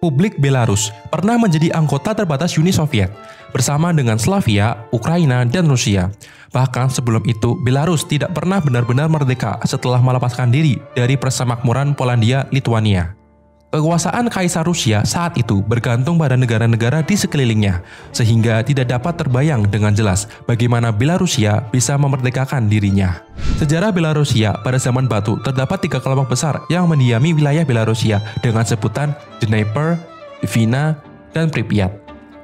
Republik Belarus pernah menjadi anggota terbatas Uni Soviet bersama dengan Slavia, Ukraina, dan Rusia. Bahkan sebelum itu, Belarus tidak pernah benar-benar merdeka setelah melepaskan diri dari persemakmuran Polandia-Lituania. Kekuasaan Kaisar Rusia saat itu bergantung pada negara-negara di sekelilingnya, sehingga tidak dapat terbayang dengan jelas bagaimana Belarusia bisa memerdekakan dirinya. Sejarah Belarusia pada zaman batu terdapat 3 kelompok besar yang mendiami wilayah Belarusia dengan sebutan Dnieper, Dvina, dan Pripyat.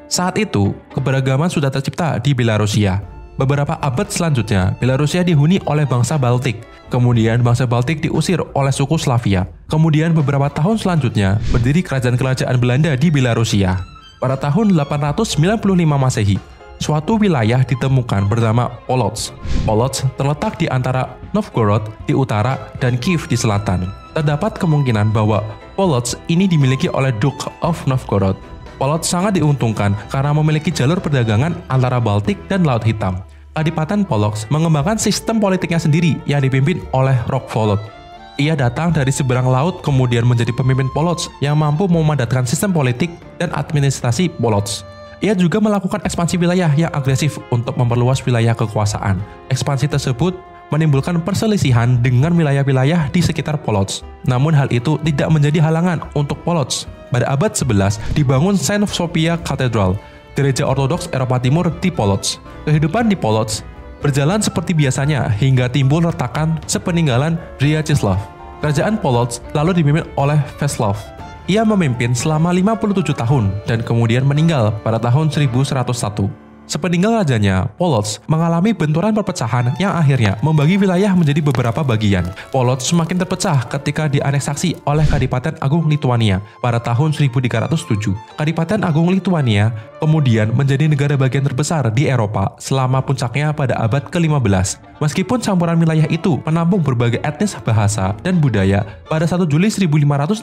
Saat itu, keberagaman sudah tercipta di Belarusia. Beberapa abad selanjutnya, Belarusia dihuni oleh bangsa Baltik. Kemudian bangsa Baltik diusir oleh suku Slavia. Kemudian beberapa tahun selanjutnya, berdiri kerajaan-kerajaan Belanda di Belarusia. Pada tahun 895 Masehi, suatu wilayah ditemukan bernama Polotsk. Polotsk terletak di antara Novgorod di utara dan Kiev di selatan. Terdapat kemungkinan bahwa Polotsk ini dimiliki oleh Duke of Novgorod. Polotsk sangat diuntungkan karena memiliki jalur perdagangan antara Baltik dan Laut Hitam. Kadipaten Polotsk mengembangkan sistem politiknya sendiri yang dipimpin oleh Rokvolod. Ia datang dari seberang laut kemudian menjadi pemimpin Polotsk yang mampu memadatkan sistem politik dan administrasi Polotsk. Ia juga melakukan ekspansi wilayah yang agresif untuk memperluas wilayah kekuasaan. Ekspansi tersebut menimbulkan perselisihan dengan wilayah-wilayah di sekitar Polotsk. Namun hal itu tidak menjadi halangan untuk Polotsk. Pada abad 11 dibangun Saint Sophia Cathedral, gereja Ortodoks Eropa Timur di Polotsk. Kehidupan di Polotsk berjalan seperti biasanya hingga timbul retakan sepeninggalan Vyacheslav. Kerajaan Polotsk lalu dipimpin oleh Vyacheslav. Ia memimpin selama 57 tahun dan kemudian meninggal pada tahun 1101. Sepeninggal rajanya, Polotsk mengalami benturan perpecahan yang akhirnya membagi wilayah menjadi beberapa bagian. Polotsk semakin terpecah ketika dianeksasi oleh Kadipaten Agung Lituania pada tahun 1307. Kadipaten Agung Lituania kemudian menjadi negara bagian terbesar di Eropa selama puncaknya pada abad ke-15. Meskipun campuran wilayah itu menampung berbagai etnis, bahasa, dan budaya, pada 1 Juli 1569,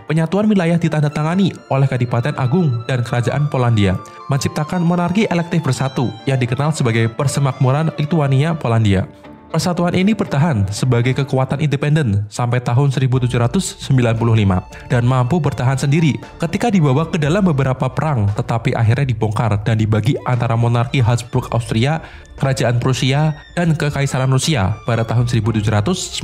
penyatuan wilayah ditandatangani oleh Kadipaten Agung dan Kerajaan Polandia, menciptakan monarki elektif bersatu yang dikenal sebagai Persemakmuran Lituania-Polandia. Persatuan ini bertahan sebagai kekuatan independen sampai tahun 1795 dan mampu bertahan sendiri ketika dibawa ke dalam beberapa perang, tetapi akhirnya dibongkar dan dibagi antara monarki Habsburg Austria, Kerajaan Prusia, dan Kekaisaran Rusia pada tahun 1795.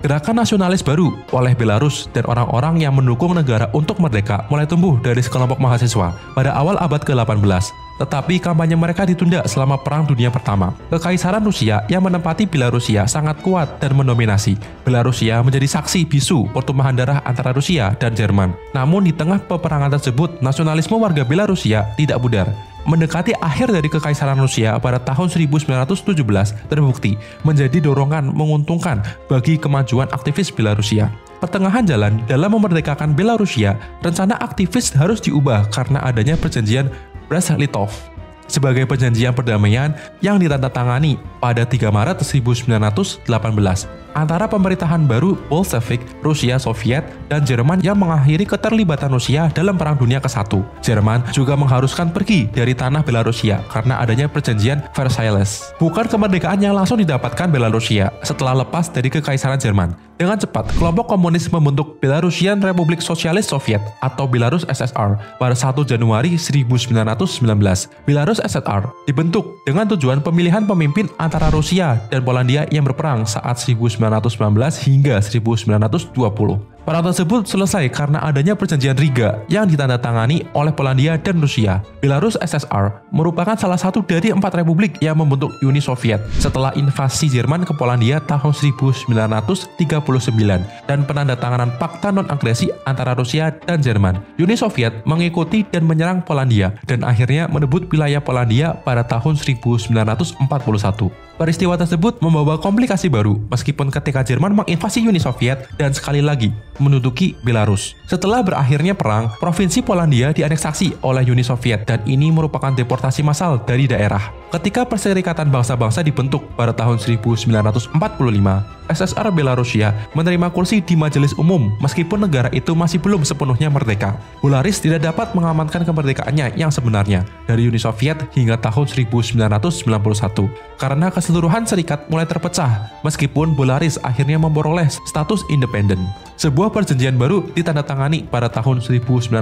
Gerakan nasionalis baru oleh Belarus dan orang-orang yang mendukung negara untuk merdeka mulai tumbuh dari sekelompok mahasiswa pada awal abad ke-18. Tetapi kampanye mereka ditunda selama Perang Dunia Pertama. Kekaisaran Rusia yang menempati Belarusia sangat kuat dan mendominasi. Belarusia menjadi saksi bisu pertumpahan darah antara Rusia dan Jerman. Namun di tengah peperangan tersebut, nasionalisme warga Belarusia tidak pudar. Mendekati akhir dari Kekaisaran Rusia pada tahun 1917 terbukti menjadi dorongan menguntungkan bagi kemajuan aktivis Belarusia. Pertengahan jalan dalam memerdekakan Belarusia, rencana aktivis harus diubah karena adanya perjanjian Brest-Litov sebagai perjanjian perdamaian yang ditandatangani pada 3 Maret 1918 antara pemerintahan baru Bolshevik, Rusia Soviet, dan Jerman yang mengakhiri keterlibatan Rusia dalam Perang Dunia ke-1. Jerman juga mengharuskan pergi dari tanah Belarusia karena adanya perjanjian Versailles. Bukan kemerdekaan yang langsung didapatkan Belarusia setelah lepas dari Kekaisaran Jerman. Dengan cepat, kelompok komunis membentuk Belarusian Republik Sosialis Soviet atau Belarus SSR pada 1 Januari 1919. Belarus SSR dibentuk dengan tujuan pemilihan pemimpin antara Rusia dan Polandia yang berperang saat 1919 hingga 1920. Perang tersebut selesai karena adanya perjanjian Riga yang ditandatangani oleh Polandia dan Rusia. Belarus SSR merupakan salah satu dari 4 republik yang membentuk Uni Soviet setelah invasi Jerman ke Polandia tahun 1939 dan penandatanganan Fakta Non-Agresi antara Rusia dan Jerman. Uni Soviet mengikuti dan menyerang Polandia dan akhirnya menebut wilayah Polandia pada tahun 1941. Peristiwa tersebut membawa komplikasi baru meskipun ketika Jerman menginvasi Uni Soviet dan sekali lagi menduduki Belarus. Setelah berakhirnya perang, provinsi Polandia dianeksasi oleh Uni Soviet dan ini merupakan deportasi massal dari daerah. Ketika Perserikatan Bangsa-Bangsa dibentuk pada tahun 1945, SSR Belarusia menerima kursi di Majelis Umum meskipun negara itu masih belum sepenuhnya merdeka. Belarus tidak dapat mengamankan kemerdekaannya yang sebenarnya dari Uni Soviet hingga tahun 1991 karena keseluruhan serikat mulai terpecah meskipun Belarus akhirnya memperoleh status independen. Sebuah perjanjian baru ditandatangani pada tahun 1999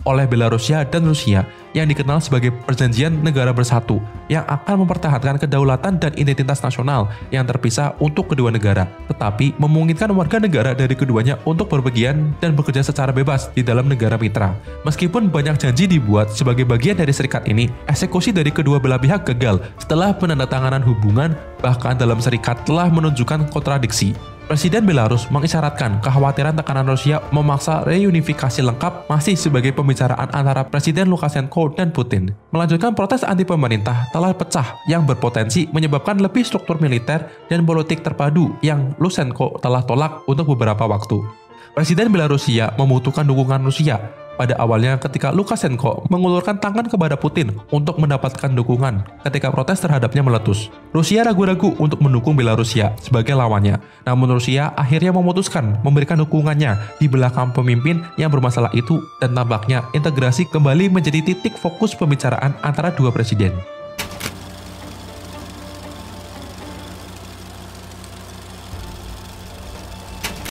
oleh Belarusia dan Rusia yang dikenal sebagai Perjanjian Negara Bersatu yang akan mempertahankan kedaulatan dan identitas nasional yang terpisah untuk kedua negara, tetapi memungkinkan warga negara dari keduanya untuk berpergian dan bekerja secara bebas di dalam negara mitra. Meskipun banyak janji dibuat sebagai bagian dari serikat ini, eksekusi dari kedua belah pihak gagal setelah penandatanganan hubungan, bahkan dalam serikat telah menunjukkan kontradiksi. Presiden Belarus mengisyaratkan kekhawatiran tekanan Rusia memaksa reunifikasi lengkap masih sebagai pembicaraan antara Presiden Lukashenko dan Putin. Melanjutkan protes anti-pemerintah telah pecah yang berpotensi menyebabkan lebih struktur militer dan politik terpadu yang Lukashenko telah tolak untuk beberapa waktu. Presiden Belarusia membutuhkan dukungan Rusia pada awalnya ketika Lukashenko mengulurkan tangan kepada Putin untuk mendapatkan dukungan ketika protes terhadapnya meletus. Rusia ragu-ragu untuk mendukung Belarusia sebagai lawannya, namun Rusia akhirnya memutuskan memberikan dukungannya di belakang pemimpin yang bermasalah itu dan tampaknya integrasi kembali menjadi titik fokus pembicaraan antara dua presiden.